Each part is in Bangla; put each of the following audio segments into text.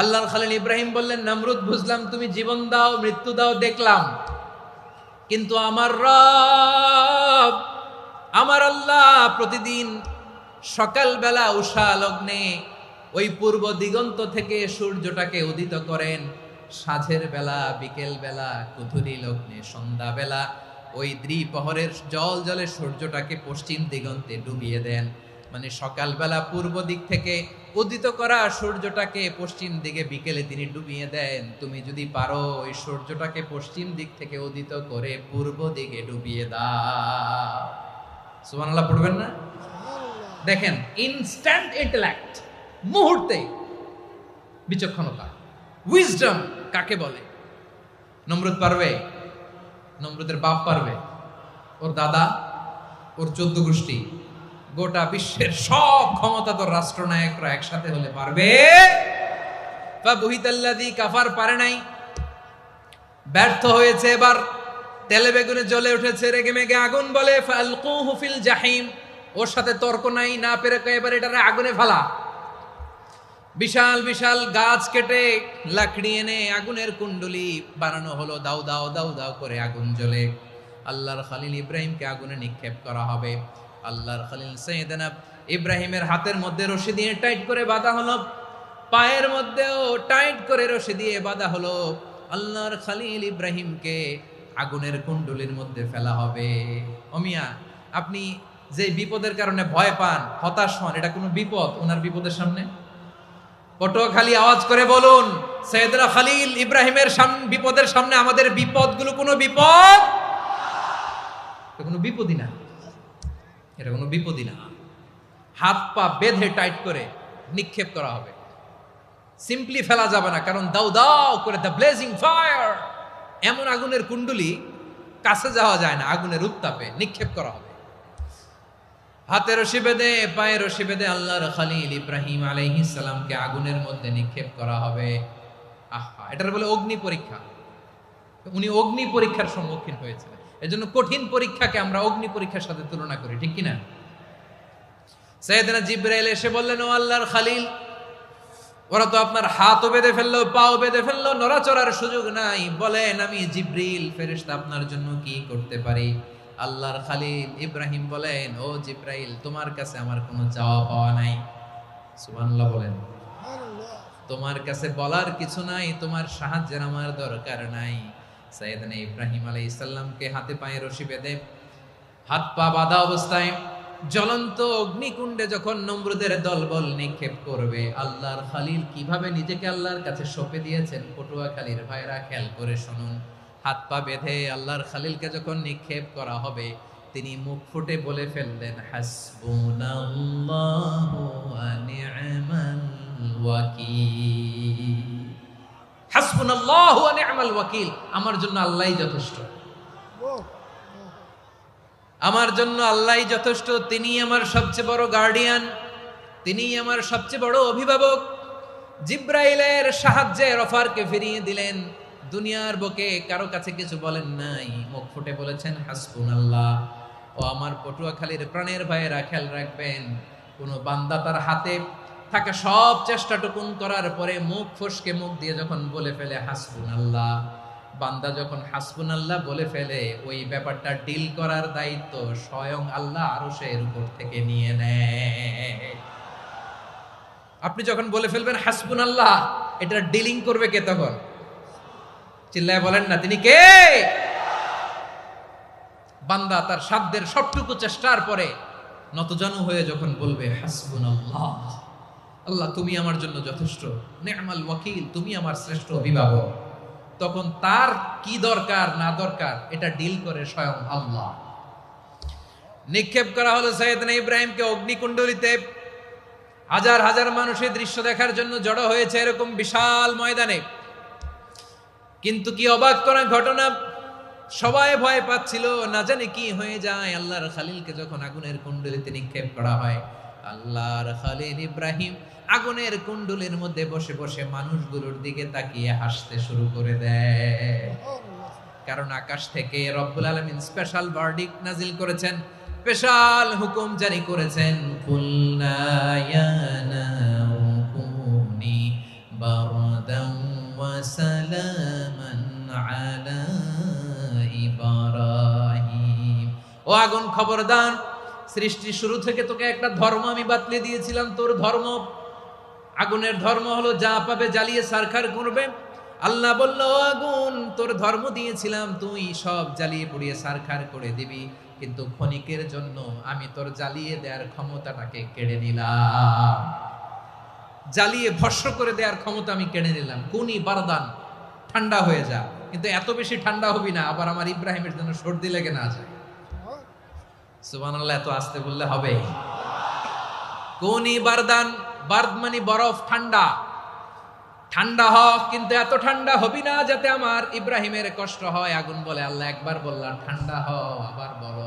আল্লাহর খলিল ইব্রাহিম বললেন, নমরুদ বুঝলাম তুমি জীবন দাও মৃত্যু দাও দেখলাম, কিন্তু আমার রব আমার আল্লাহ প্রতিদিন সকালবেলা উষা লগ্নে ওই পূর্ব দিগন্ত থেকে সূর্যটাকে উদিত করেন, সাঁঝের বেলা বিকেল বেলা কুথুরি লগ্নে সন্ধ্যা বেলা ওই দ্বিপ্রহরের জল জলে সূর্যটাকে পশ্চিম দিগন্তে ডুবিয়ে দেন। মানে সকালবেলা পূর্ব দিক থেকে উদিত করা সূর্যটাকে পশ্চিম দিকে বিকেলে তিনি ডুবিয়ে দেন। তুমি যদি পারো ওই সূর্যটাকে পশ্চিম দিক থেকে উদিত করে পূর্ব দিকে ডুবিয়ে দাও। সুবহানাল্লাহ পড়বেন না? দেখেন, ইনস্ট্যান্ট ইন্টেলেক্ট, মুহূর্তে বিচক্ষণতা, উইজডম কাকে বলে? নমরুদ পারবে? নমরুদের বাপ পারবে? ওর দাদা, ওর 14 গোষ্ঠী, গোটা বিশ্বের সব ক্ষমতাধর রাষ্ট্রনায়করা একসাথে হলে পারবে? ফাবুহিতাল্লাযী কাফার পারে নাই, ব্যর্থ হয়েছে। এবার তেলে বেগুনে জ্বলে উঠেছে, রেগে মেগে আগুন বলে ফালকুহু ফিল জাহিম। ওর সাথে তর্ক নাই, না পেরে এবার এটারে আগুনে ফেলা। বিশাল বিশাল গাছ কেটে লাকড়ি এনে আগুনের কুণ্ডলি বানানো হলো, দাও দাও দাও দাও করে আগুন জ্বলে। আল্লাহর খলিল ইব্রাহিমকে আগুনে নিক্ষেপ করা হবে। আল্লাহর খলিল সাইয়েদনা ইব্রাহিমের হাতের মধ্যে রশি দিয়ে টাইট করে বাঁধা হলো, পায়ের মধ্যেও টাইট করে রশি দিয়ে বাঁধা হলো। আল্লাহর খলিল ইব্রাহিমকে আগুনের কুণ্ডলির মধ্যে ফেলা হবে। ওমিয়া, আপনি যে বিপদের কারণে ভয় পান, হতাশ হন, এটা কোনো বিপদ ওনার বিপদের সামনে? পটুয়াখালী আওয়াজ করে বলুন, সাইয়েদনা খলিল ইব্রাহিমের বিপদের সামনে আমাদের বিপদগুলো কোনো বিপদ? এটা কোনো বিপদই না, এটা কোনো বিপদই না। হাত পা বেঁধে টাইট করে নিক্ষেপ করা হবে, সিম্পলি ফেলা যাবে না, কারণ দাও দাও করে দ্য ব্লেজিং ফায়ার, এমন আগুনের কুণ্ডলি কাছে যাওয়া যায় না, আগুনের উত্তাপে নিক্ষেপ করা হবে। হাতে রশি বেঁধে পায়ে রশি বেঁধে আল্লাহর খলিল ইব্রাহিম আলাইহিস সালামকে আগুনের মধ্যে নিক্ষেপ করা হবে। আহা, এটার বলে অগ্নি পরীক্ষা। উনি অগ্নি পরীক্ষার সম্মুখীন হয়েছিলেন। এজন্য কঠিন পরীক্ষাকে আমরা অগ্নি পরীক্ষার সাথে তুলনা করি, ঠিক কিনা? সাইয়েদনা জিবরাইল এসে বললেন, ও আল্লাহর খলিল, ওরা তো আপনার হাতও বেঁধে ফেললো, পাও বেঁধে ফেললো, নড়াচড়ার সুযোগ নাই, বলেন আমি জিবরিল ফেরেশতা আপনার জন্য কি করতে পারি? আল্লাহর খলিল ইব্রাহিম বলেন, ও জিবরাইল, তোমার কাছে আমার কোনো চাওয়া পাওয়া নাই। সুবহানাল্লাহ বলেন। তোমার কাছে বলার কিছু নাই, তোমার সাহায্যের আমার দরকার নাই। সাইয়েদনা ইব্রাহিম আলাইহিস সালামকে হাতে পায়ে রশি বেঁধে হাত পা বাঁধা অবস্থায় জ্বলন্ত অগ্নিকুণ্ডে যখন নমরুদের দলবল নিক্ষেপ করবে, আল্লাহর খলিল কিভাবে নিজেকে আল্লাহর কাছে সঁপে দিয়েছেন, পটুয়াখালীর ভাইরা খেয়াল করে শুনুন। হাত পা বেঁধে আল্লাহর খলিলকে যখন নিক্ষেপ করা হবে, তিনি মুখ ফুটে বলে ফেললেন, হাসবুনাল্লাহু ওয়া নি'মাল ওয়াকিল। হাসবুনাল্লাহু ওয়া নি'মাল ওয়াকিল, আমার জন্য আল্লাহই যথেষ্ট, আমার জন্য আল্লাহই যথেষ্ট। তিনি আমার সবচেয়ে বড় গার্ডিয়ান, তিনি আমার সবচেয়ে বড় অভিভাবক। জিব্রাইলের সাহায্যে অফারকে ফিরিয়ে দিলেন। দুনিয়ার বুকে কারো কাছে কিছু বলেন নাই, মুখ ফুটে বলেছেন হাসবুনাল্লাহ। ও আমার পটুয়াখালীর প্রাণের ভাইয়েরা, খেয়াল রাখবেন, কোন বান্দা তার হাতে থাকা সব চেষ্টাটুকুন করার পরে মুখ ফসকে মুখ দিয়ে যখন বলে ফেলে হাসবুনাল্লাহ, বান্দা যখন হাসবুনাল্লাহ বলে ফেলে, ওই ব্যাপারটা ডিল করার দায়িত্ব স্বয়ং আল্লাহ আরশের উপর থেকে নিয়ে নেয়। আপনি যখন বলে ফেলবেন হাসবুনাল্লাহ, এটা ডিলিং করবে কে তখন? চিল্লায় বলেন না, তিনি কে? বান্দা তার সাধ্যের সবটুকু চেষ্টার পরে নতজানু হয়ে যখন বলবে হাসবুনাল্লাহ, আল্লাহ তুমি আমার জন্য যথেষ্ট, নি'মাল ওয়াকিল, তুমি আমার শ্রেষ্ঠ অভিভাবক, তখন তার কি দরকার না দরকার এটা ডিল করে স্বয়ং আল্লাহ। নিক্ষেপ করা হলো সাইয়েদনা ইব্রাহিমকে অগ্নিকুণ্ডলিতে। হাজার হাজার মানুষের দৃশ্য দেখার জন্য জড়ো হয়েছে এরকম বিশাল ময়দানে। কিন্তু কি অবাক করা ঘটনা, সবাই ভয় পাচ্ছিল, না জানি কি হয়ে যায়। আল্লাহর খলিলকে যখন আগুনের কুণ্ডলিতে নিক্ষেপ করা হয়, আল্লাহর খলিল ইব্রাহিম আগুনের কুণ্ডলীর মধ্যে বসে বসে মানুষগুলোর দিকে তাকিয়ে হাসতে শুরু করে দেয়। কারণ আকাশ থেকে রব্বুল আলামিন স্পেশাল ভার্ডিক্ট নাজিল করেছেন, স্পেশাল হুকুম জারি করেছেন, কুলনা ইয়া নারু কুনি বারদান মুহাম্মাদান ওয়া সালামান আলা ইব্রাহিম। ও আগুন খবরদার, সৃষ্টির শুরু থেকে তোকে একটা ধর্ম আমি বাতলে দিয়েছিলাম, তোর ধর্ম আগুনের ধর্ম হলো যা পাবে জ্বালিয়ে সারখার করবে। আল্লাহ বলল, ও আগুন, তোর ধর্ম দিয়েছিলাম তুই সব জ্বালিয়ে পুড়িয়ে সারখার করে দিবি, কিন্তু ক্ষণিকের জন্য আমি তোর জ্বালিয়ে দেওয়ার ক্ষমতাটাকে কেড়ে নিলাম, জ্বালিয়ে ভস্ম করে দেওয়ার ক্ষমতা আমি কেড়ে নিলাম। কুনি বারদান, ঠান্ডা হয়ে যা, কিন্তু এত বেশি ঠান্ডা হবি না আবার আমার ইব্রাহিমের জন্য সর্দি লেগে না যায়। সুবহানাল্লাহ, এত আস্তে বললে হবে? কুনি বারদান, বার্দ মানে বরফ, ঠান্ডা, ঠান্ডা হ, কিন্তু এত ঠান্ডা হবি না যাতে আমার ইব্রাহিমের কষ্ট হয়। আগুন বলে, আল্লাহ একবার বললাম ঠান্ডা হ, আবার বলো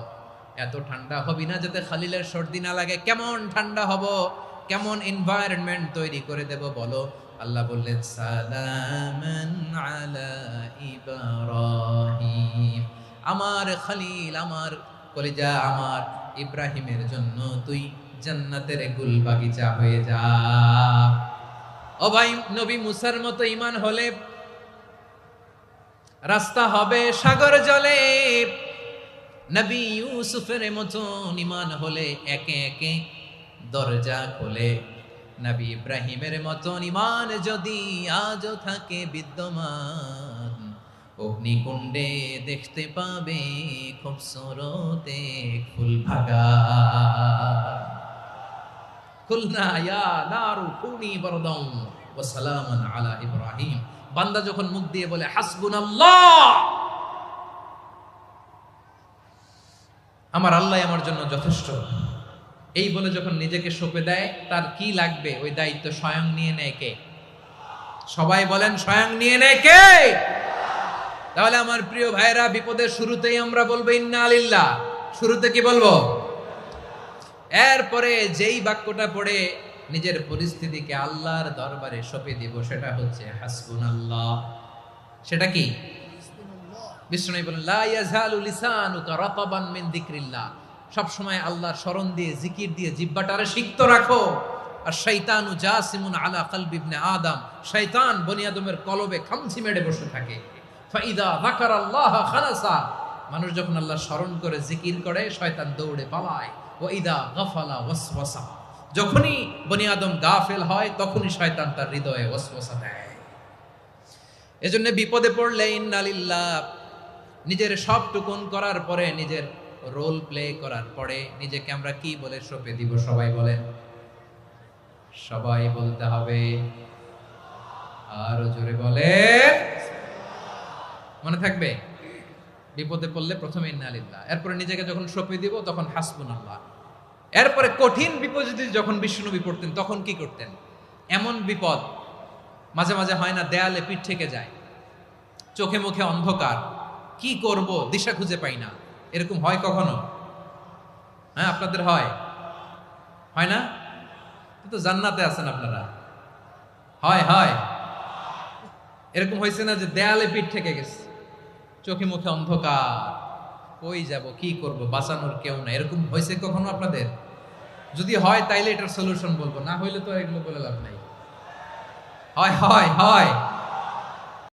এত ঠান্ডা হবি না যাতে খালিলের সর্দি না লাগে। কেমন ঠান্ডা হব, কেমন এনভায়রনমেন্ট তৈরি করে দেব বলো। আল্লাহ বললেন, সালামান আলা ইব্রাহিম, আমার খলিল, আমার কলিজা, আমার ইব্রাহিমের জন্য তুই জান্নাতের গুল বাগিচা হয়ে যা। ও ভাই, নবী মুসার মতো ঈমান হলে রাস্তা হবে সাগর জলে, নবী ইউসুফের মতো ঈমান হলে একে একে দরজা খোলে, নবী ইব্রাহিমের মতো ঈমান যদি আজও থাকে বিদ্যমান, অগ্নিকুণ্ডে দেখতে পাবে খুবসুরত এক ফুল ভাগা। কুলনা ইয়া নারু কুনি বারদান ওয়া সালামান আলা ইব্রাহিম। বান্দা যখন মুখ দিয়ে বলে হাসবুনাল্লাহ, আমার আল্লাহ আমার জন্য যথেষ্ট, এই বলে যখন নিজেকে সঁপে দেয়, তার কি লাগবে ওই দায়িত্ব স্বয়ং নিয়ে নেয় কে? সবাই বলেন, স্বয়ং নিয়ে নেয় কে? তাহলে আমার প্রিয় ভাইরা, বিপদের শুরুতেই আমরা বলবো ইন্না লিল্লাহ। শুরুতে কি বলবো? এরপরে যেই বাক্যটা পড়ে নিজের পরিস্থিতিকে আল্লাহর দরবারে সঁপে দিব, সেটা হচ্ছে হাসবুনাল্লাহ। সেটা কি? বিষ্ণু বলেন, লা ইয়াজালু লিসানুকা রাতাবান মিন যিকরিল্লাহ, সব সময় আল্লাহর স্মরণ দিয়ে, জিকির দিয়ে জিহ্বাটারে সিক্ত রাখো। আর শয়তানু জাসিমুন আলা কলবি ইবনে আদম, শয়তান বনি আদমের কলবে খামচি মেরে বসে থাকে। ফাইদা যাকারাল্লাহ খানাসা, মানুষ যখন আল্লাহর স্মরণ করে জিকির করে, শয়তান দৌড়ে পালায়। ওয়া ইদা গাফালা ওয়াসওয়াসা, যখনই বনি আদম গাফেল হয় তখনই শয়তান তার হৃদয়ে ওয়াসওয়াসা দেয়। এজন্য বিপদে পড়লে ইন্না লিল্লাহ, নিজের সব টুকুন করার পরে, নিজের রোল প্লে করার পরে নিজেকে আমরা কি বলে সঁপে দিব? সবাই বলেন, সবাই বলতে হবে, আরো জোরে বলেন, মনে থাকবে? বিপদে পড়লে প্রথমে ইন্না লিল্লাহ, এরপরে নিজেকে যখন সঁপে দিব তখন হাসবুনাল্লাহ। এরপরে কঠিন বিপদ যদি যখন বিশ্বনবী পড়তেন তখন কি করতেন? এমন বিপদ মাঝে মাঝে হয় না, দেয়ালে পিঠ থেকে যায়, চোখে মুখে অন্ধকার, কি করব দিশা খুঁজে পাই না, এরকম হয় কখনো? হ্যাঁ, আপনাদের হয়? হয় না? তো জান্নাতে আছেন আপনারা। হয় হয় এরকম হয়েছে না যে দেয়ালে পিঠ থেকে গেছে, চোখে মুখে অন্ধকার, কই যাব, কি করব, বাঁচানোর কেউ না, এরকম হয়েছে কখনো আপনাদের? যদি হয় তাইলে এটার সলিউশন বলবো, না হইলে তো এগুলো বলে লাভ নাই। হয় হয় হয়